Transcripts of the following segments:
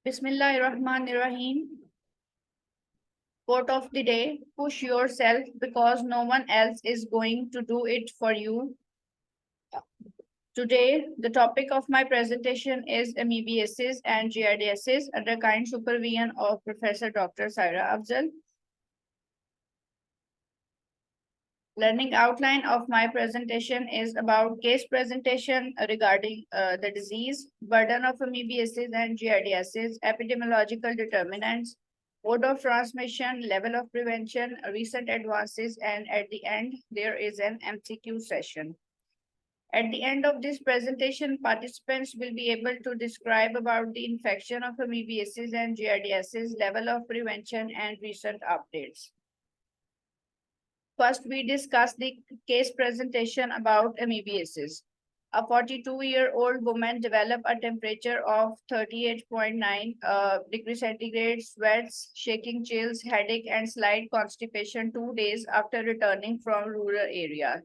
Bismillahirrahmanirrahim. Quote of the day: push yourself because no one else is going to do it for you. Today, the topic of my presentation is ameobiasis and giardiasis under kind supervision of Professor Dr Saira Afzal. Learning outline of my presentation is about case presentation regarding the disease, burden of ameobiasis and giardiasis, epidemiological determinants, mode of transmission, level of prevention, recent advances, and at the end, there is an MCQ session. At the end of this presentation, participants will be able to describe about the infection of ameobiasis and giardiasis, level of prevention, and recent updates. First, we discuss the case presentation about ameobiasis. A 42-year-old woman developed a temperature of 38.9 degrees centigrade, sweats, shaking chills, headache, and slight constipation 2 days after returning from rural area.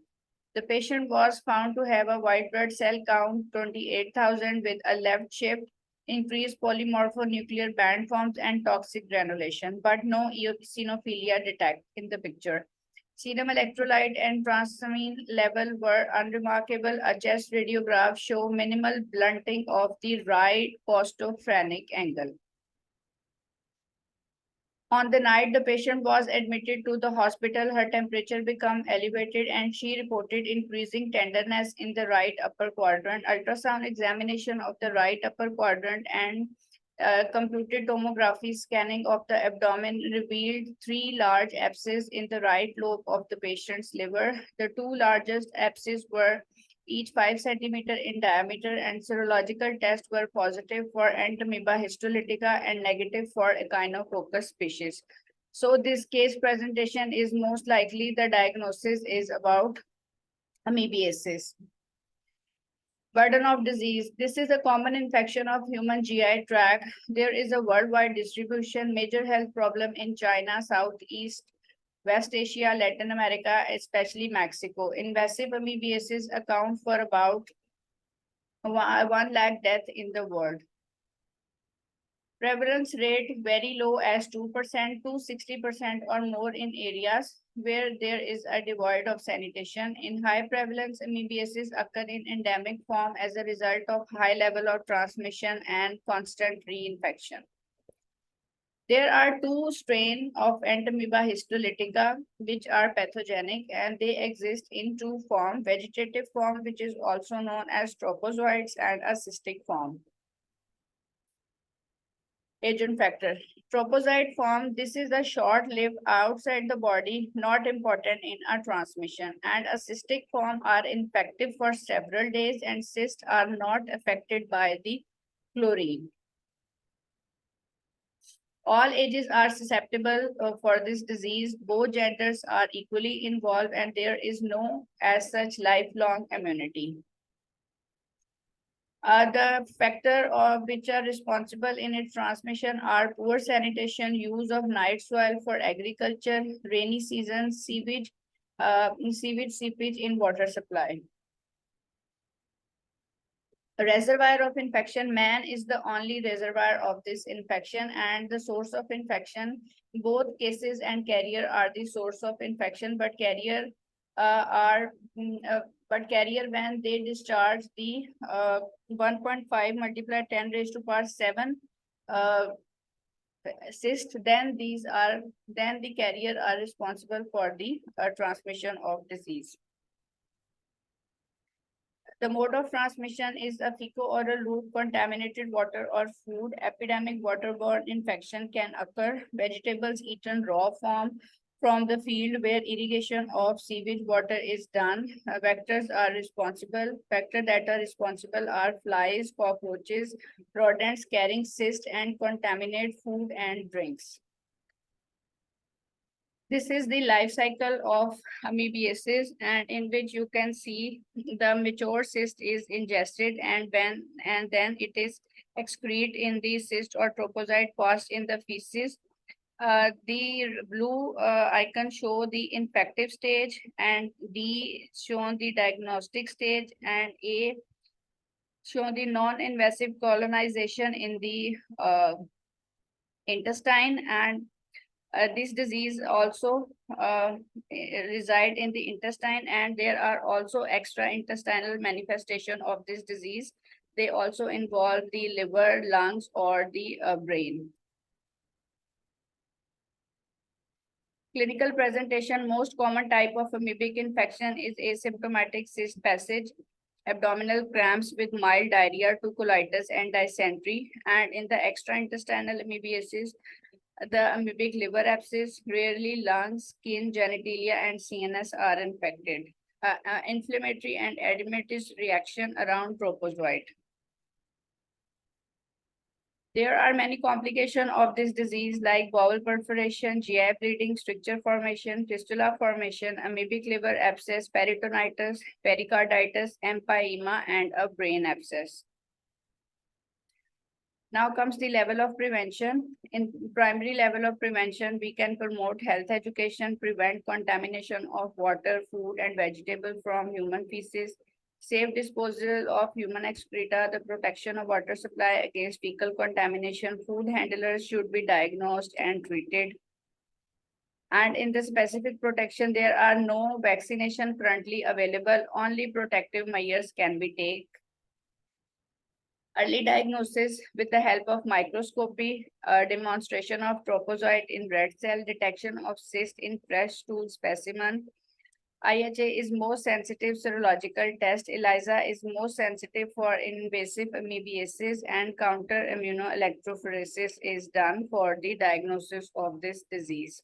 The patient was found to have a white blood cell count 28,000 with a left shift, increased polymorphonuclear band forms, and toxic granulation, but no eosinophilia detected in the picture. Serum electrolyte and transamine level were unremarkable. A chest radiograph show minimal blunting of the right costophrenic angle. On the night the patient was admitted to the hospital, her temperature became elevated and she reported increasing tenderness in the right upper quadrant. Ultrasound examination of the right upper quadrant and computed tomography scanning of the abdomen revealed 3 large abscesses in the right lobe of the patient's liver. The 2 largest abscesses were each 5 centimeter in diameter, and serological tests were positive for Entamoeba histolytica and negative for Echinococcus species. So this case presentation is most likely the diagnosis is about ameobiasis. Burden of disease. This is a common infection of human GI tract. There is a worldwide distribution, major health problem in China, Southeast, West Asia, Latin America, especially Mexico. Invasive ameobiasis account for about 1 lakh deaths in the world. Prevalence rate very low as 2% to 60% or more in areas where there is a devoid of sanitation. In high prevalence, ameobiasis occur in endemic form as a result of high level of transmission and constant reinfection. There are 2 strains of Entamoeba histolytica which are pathogenic, and they exist in 2 forms: vegetative form, which is also known as tropozoites, and a cystic form. Agent factor. Tropozoite form, this is a short-lived outside the body, not important in a transmission, and a cystic form are infective for several days, and cysts are not affected by the chlorine. All ages are susceptible for this disease. Both genders are equally involved, and there is no as such lifelong immunity. The factor of which are responsible in its transmission are poor sanitation, use of night soil for agriculture, rainy seasons, sewage seepage in water supply. A reservoir of infection. Man is the only reservoir of this infection and the source of infection. Both cases and carrier are the source of infection, but carrier when they discharge the 1.5 multiplied 10 raised to power 7 cyst, then the carrier are responsible for the transmission of disease. The mode of transmission is a fecal-oral route, contaminated water or food. Epidemic waterborne infection can occur. Vegetables eaten raw form from the field where irrigation of sewage water is done. Vectors are responsible. Vectors that are responsible are flies, cockroaches, rodents carrying cyst and contaminate food and drinks. This is the life cycle of ameobiasis, and in which you can see the mature cyst is ingested and then it is excreted in the cyst or tropozoite passed in the feces. The blue icon show the infective stage, and D shown the diagnostic stage, and A show the non-invasive colonization in the intestine, and this disease also reside in the intestine, and there are also extra-intestinal manifestation of this disease. They also involve the liver, lungs, or the brain. Clinical presentation: most common type of amoebic infection is asymptomatic cyst passage, abdominal cramps with mild diarrhea to colitis and dysentery, and in the extraintestinal amebiasis, the amoebic liver abscess, rarely lungs, skin, genitalia, and CNS are infected. Inflammatory and edematous reaction around trophozoite. There are many complications of this disease like bowel perforation, GI bleeding, stricture formation, fistula formation, amoebic liver abscess, peritonitis, pericarditis, empyema, and a brain abscess. Now comes the level of prevention. In primary level of prevention, we can promote health education, prevent contamination of water, food, and vegetable from human feces, safe disposal of human excreta, the protection of water supply against fecal contamination. Food handlers should be diagnosed and treated. And in the specific protection, there are no vaccination currently available. Only protective measures can be taken. Early diagnosis with the help of microscopy, demonstration of trophozoite in red cell, detection of cyst in fresh stool specimen. IHA is most sensitive serological test. ELISA is most sensitive for invasive amebiasis, and counter immunoelectrophoresis is done for the diagnosis of this disease.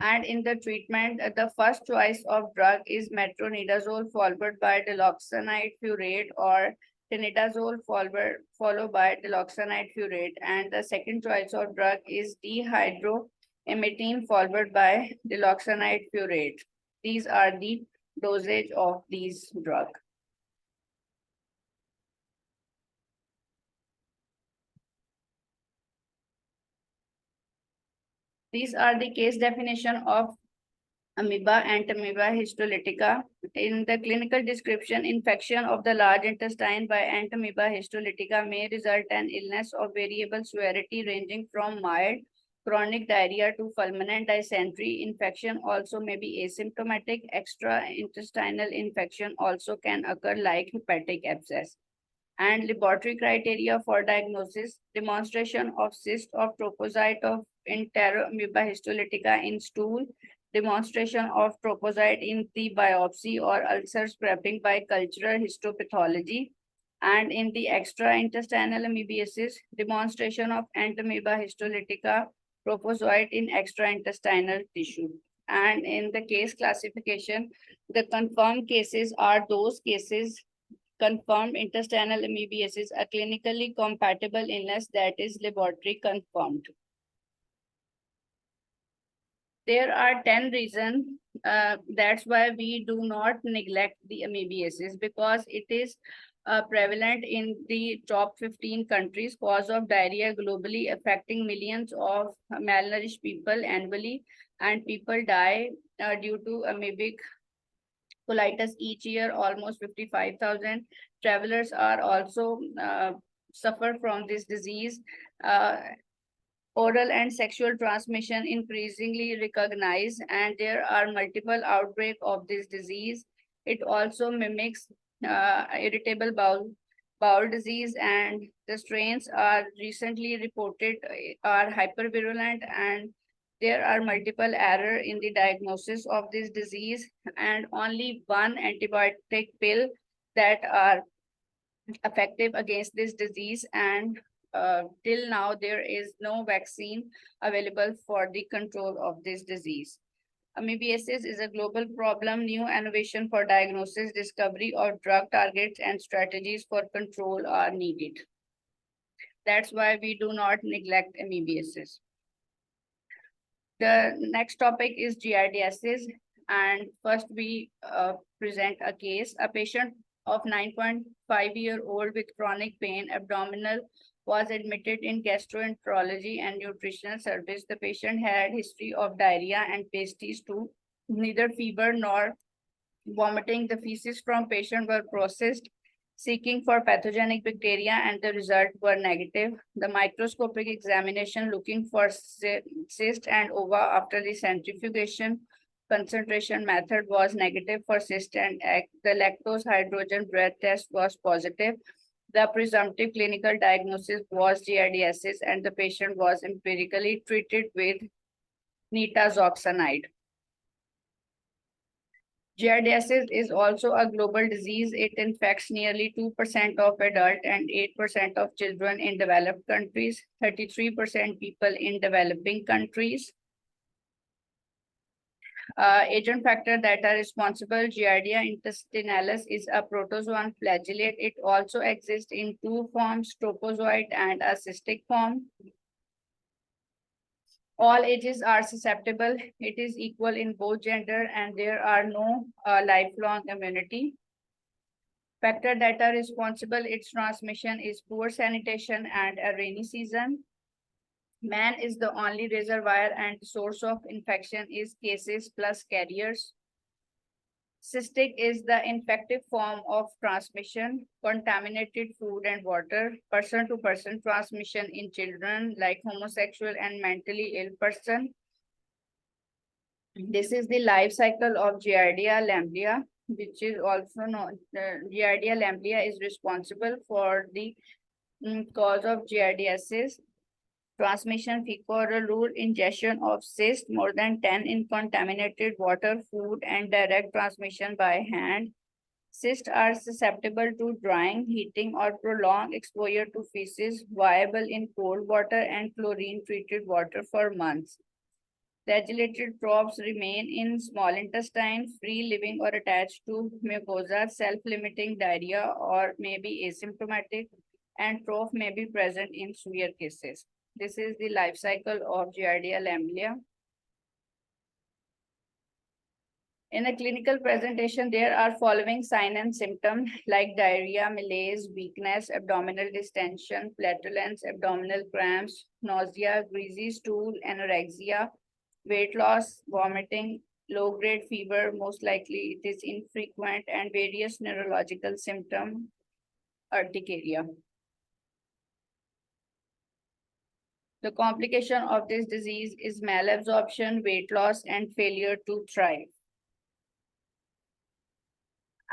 And in the treatment, the first choice of drug is metronidazole followed by diloxanide furoate, or tinidazole followed by diloxanide furoate. And the second choice of drug is dihydroemetine followed by diloxanide furoate. These are the dosage of these drugs. These are the case definition of amoeba and amoeba histolytica. In the clinical description, infection of the large intestine by Entamoeba histolytica may result in illness of variable severity ranging from mild chronic diarrhea to fulminant dysentery. Infection also may be asymptomatic. Extra-intestinal infection also can occur like hepatic abscess. And laboratory criteria for diagnosis: demonstration of cyst of trophozoite of Enteroamoeba histolytica in stool, demonstration of trophozoite in the biopsy or ulcer scraping by cultural histopathology, and in the extra-intestinal amoebiasis, demonstration of Entamoeba histolytica trophozoite in extra-intestinal tissue. And in the case classification, the confirmed cases are those cases confirmed intestinal amoebiasis, a clinically compatible illness that is laboratory confirmed. There are 10 reasons. That's why we do not neglect the amoebiasis, because it is prevalent in the top 15 countries, cause of diarrhea globally, affecting millions of malnourished people annually, and people die due to amoebic colitis each year, almost 55,000. Travelers are also suffer from this disease. Oral and sexual transmission increasingly recognized, and there are multiple outbreaks of this disease. It also mimics irritable bowel disease, and the strains are recently reported are hypervirulent, and there are multiple errors in the diagnosis of this disease, and only one antibiotic pill that are effective against this disease, and till now there is no vaccine available for the control of this disease. Amoebiasis is a global problem. New innovation for diagnosis, discovery of drug targets, and strategies for control are needed. That's why we do not neglect amoebiasis. The next topic is Giardiasis, and first we present a case. A patient of 9.5-year-old with chronic pain, abdominal, was admitted in gastroenterology and nutritional service. The patient had history of diarrhea and pasties too. Neither fever nor vomiting. The feces from patient were processed seeking for pathogenic bacteria, and the results were negative. The microscopic examination looking for cyst and ova after the centrifugation concentration method was negative for cyst and egg. The lactose hydrogen breath test was positive. The presumptive clinical diagnosis was giardiasis, and the patient was empirically treated with nitazoxanide. Giardiasis is also a global disease. It infects nearly 2% of adult and 8% of children in developed countries, 33% people in developing countries. Agent factor that are responsible, Giardia intestinalis is a protozoan flagellate. It also exists in two forms, tropozoite and a cystic form. All ages are susceptible. It is equal in both gender and there are no lifelong immunity. Factor that are responsible, its transmission is poor sanitation and a rainy season. Man is the only reservoir and source of infection is cases plus carriers. Cystic is the infective form of transmission, contaminated food and water, person-to-person transmission in children like homosexual and mentally ill person. This is the life cycle of Giardia lamblia, which is also known. Giardia lamblia is responsible for the cause of giardiasis. Transmission, fecal route, ingestion of cyst, more than 10 in contaminated water, food, and direct transmission by hand. Cysts are susceptible to drying, heating, or prolonged exposure to feces, viable in cold water and chlorine-treated water for months. Flagellated probes remain in small intestine, free living or attached to mucosa, self-limiting diarrhea, or may be asymptomatic, and probe may be present in severe cases. This is the life cycle of Giardia lamblia. In a clinical presentation, there are following signs and symptoms like diarrhea, malaise, weakness, abdominal distension, flatulence, abdominal cramps, nausea, greasy stool, anorexia, weight loss, vomiting, low-grade fever, most likely it is infrequent, and various neurological symptoms, urticaria. The complication of this disease is malabsorption, weight loss, and failure to thrive.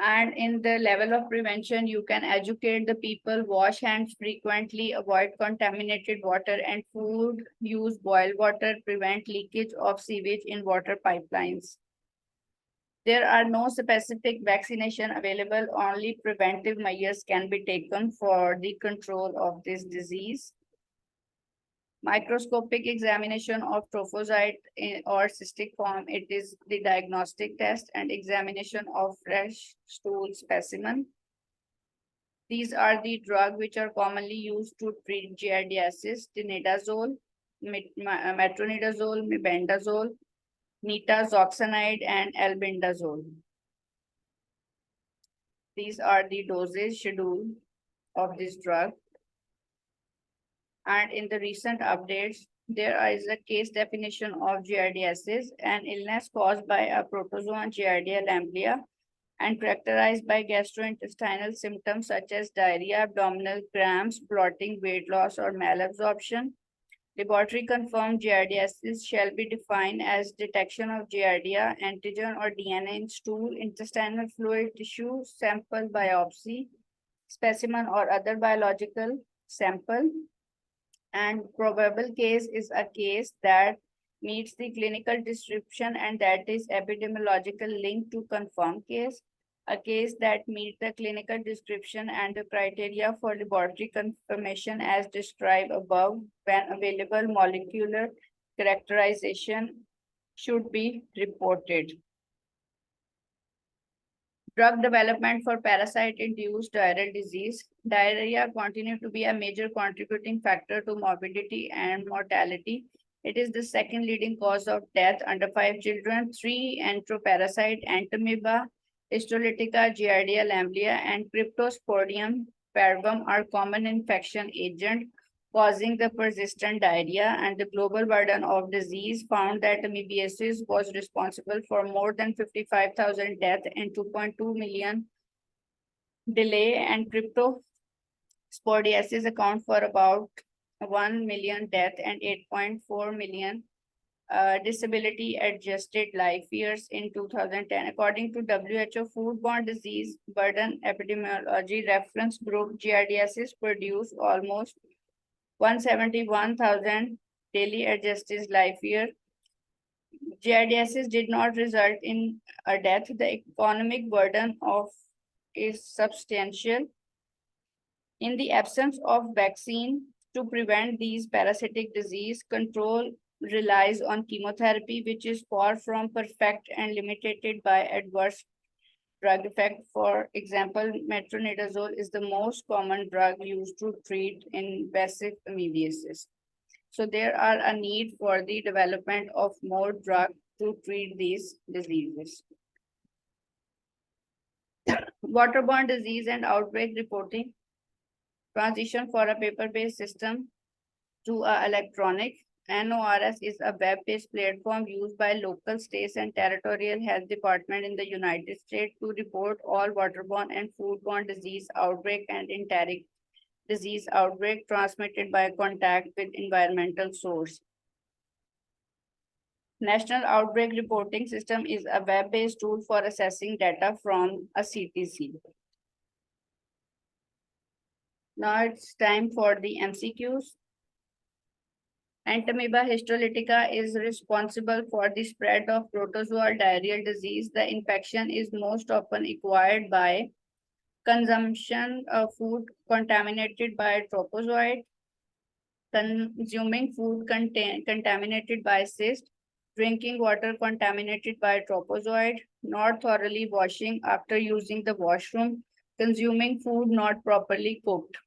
And in the level of prevention, you can educate the people, wash hands frequently, avoid contaminated water and food, use boiled water, prevent leakage of sewage in water pipelines. There are no specific vaccination available, only preventive measures can be taken for the control of this disease. Microscopic examination of trophozoite or cystic form, it is the diagnostic test, and examination of fresh stool specimen. These are the drugs which are commonly used to treat giardiasis: tinidazole, metronidazole, mebendazole, nitazoxanide, and albendazole. These are the dosage schedule of this drug. And in the recent updates, there is a case definition of giardiasis, an illness caused by a protozoan Giardia lamblia and characterized by gastrointestinal symptoms such as diarrhea, abdominal cramps, bloating, weight loss, or malabsorption. Laboratory confirmed giardiasis shall be defined as detection of giardia, antigen or DNA in stool, intestinal fluid, tissue, sample biopsy, specimen or other biological sample. And probable case is a case that meets the clinical description and that is epidemiological link to confirmed case. A case that meets the clinical description and the criteria for laboratory confirmation as described above when available molecular characterization should be reported. Drug development for parasite-induced diarrheal disease. Diarrhea continues to be a major contributing factor to morbidity and mortality. It is the second leading cause of death under 5 children. 3 enteroparasite, entamoeba, histolytica, giardia lamblia, and cryptosporidium parvum are common infection agents causing the persistent diarrhea, and the global burden of disease found that ameobiasis was responsible for more than 55,000 deaths and 2.2 million delay, and cryptospordiasis account for about 1 million deaths and 8.4 million disability adjusted life years in 2010. According to WHO Foodborne Disease Burden Epidemiology Reference Group, Giardiasis produced almost 171,000 daily adjusted life year. Giardiasis did not result in a death. The economic burden of is substantial. In the absence of vaccine to prevent these parasitic disease, control relies on chemotherapy, which is far from perfect and limited by adverse drug effect. For example, metronidazole is the most common drug used to treat invasive ameobiasis. So there are a need for the development of more drugs to treat these diseases. Waterborne disease and outbreak reporting. Transition for a paper-based system to a electronic. NORS is a web-based platform used by local, states, and territorial health department in the United States to report all waterborne and foodborne disease outbreak and enteric disease outbreak transmitted by contact with environmental source. National Outbreak Reporting System is a web-based tool for assessing data from a CTC. Now it's time for the MCQs. Entamoeba histolytica is responsible for the spread of protozoal diarrheal disease. The infection is most often acquired by consumption of food contaminated by trophozoite, consuming food contaminated by cyst, drinking water contaminated by trophozoite, not thoroughly washing after using the washroom, consuming food not properly cooked.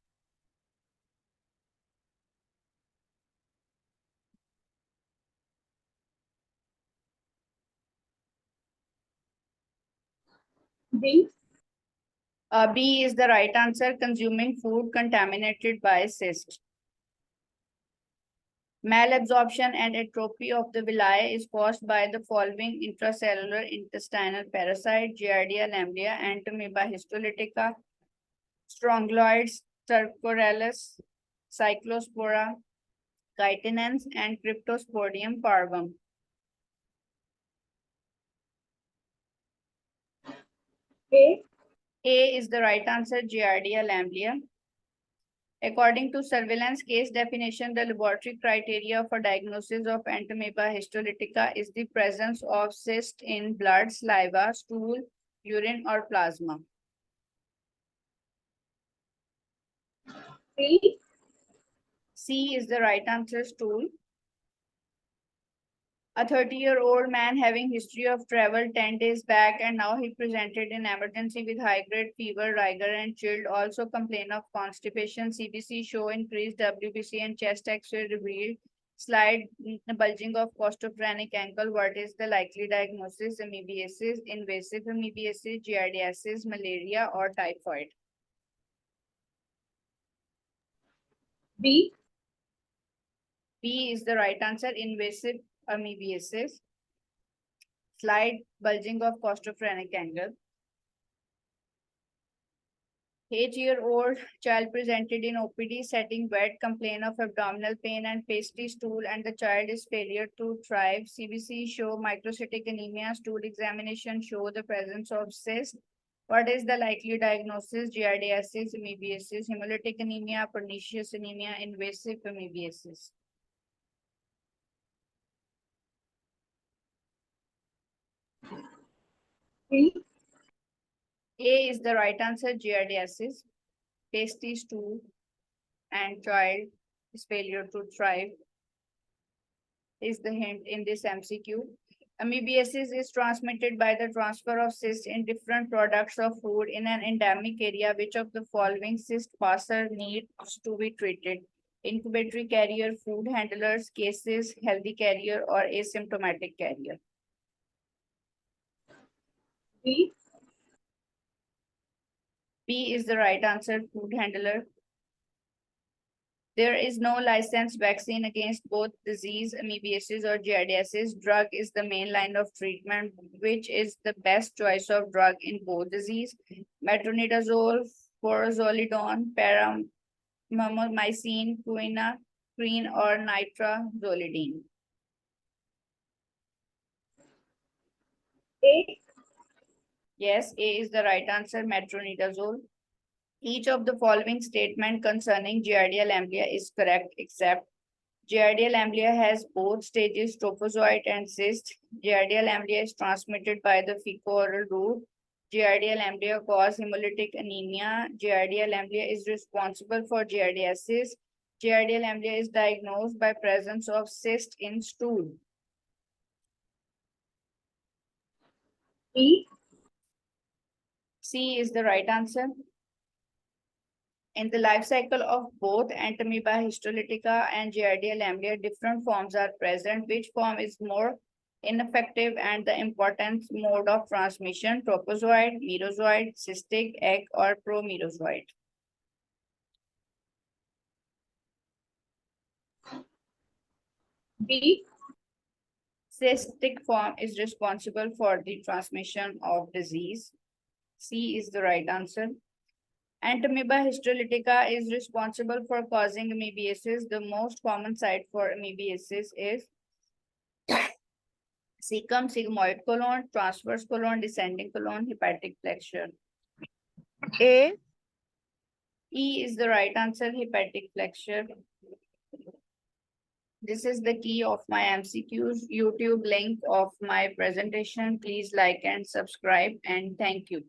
B. B is the right answer, consuming food contaminated by cyst. Malabsorption and atrophy of the villi is caused by the following intracellular intestinal parasite: Giardia lamblia, Entamoeba histolytica, strongyloids, Stercorellus, Cyclospora, chitinans, and Cryptosporidium parvum. A. A is the right answer, Giardia lamblia. According to surveillance case definition, the laboratory criteria for diagnosis of Entamoeba histolytica is the presence of cyst in blood, saliva, stool, urine, or plasma. C. C is the right answer, stool. A 30-year-old man having history of travel 10 days back and now he presented in emergency with high-grade fever, rigor, and chilled. Also complain of constipation. CBC show increased WBC and chest X-ray revealed slight bulging of costophrenic ankle. What is the likely diagnosis? Ameobiasis, invasive ameobiasis, giardiasis, malaria, or typhoid? B. B is the right answer, invasive ameobiasis, slight bulging of costophrenic angle. 8-year-old child presented in OPD setting wet, complain of abdominal pain and pasty stool, and the child is failure to thrive. CBC show microcytic anemia. Stool examination show the presence of cyst. What is the likely diagnosis? Giardiasis, ameobiasis, hemolytic anemia, pernicious anemia, invasive ameobiasis. C. A is the right answer, giardiasis, pasty stool, and child is failure to thrive is the hint in this MCQ. Ameobiasis is transmitted by the transfer of cysts in different products of food in an endemic area. Which of the following cyst passer needs to be treated? Incubatory carrier, food handlers, cases, healthy carrier, or asymptomatic carrier? B. B is the right answer, food handler. There is no licensed vaccine against both disease, ameobiasis or giardiasis. Drug is the main line of treatment. Which is the best choice of drug in both disease? Metronidazole, furazolidone, paramycin, quinaprine, or nitrazolidine. A. Yes, A is the right answer, metronidazole. Each of the following statement concerning giardial amblia is correct except giardial amblia has both stages, trophozoite and cyst. Giardial amblia is transmitted by the fecal-oral route. Giardial amblia cause hemolytic anemia. Giardial amblia is responsible for giardiasis. Giardial amblia is diagnosed by presence of cyst in stool. B. C is the right answer. In the life cycle of both entamoeba histolytica and giardial amblia, different forms are present. Which form is more ineffective and the important mode of transmission? Trophozoite, merozoite, cystic, egg, or promerozoite? B. Cystic form is responsible for the transmission of disease. C is the right answer. Entamoeba histolytica is responsible for causing ameobiasis. The most common site for ameobiasis is cecum, sigmoid colon, transverse colon, descending colon, hepatic flexure. A. E is the right answer, hepatic flexure. This is the key of my MCQs. YouTube link of my presentation. Please like and subscribe, and thank you.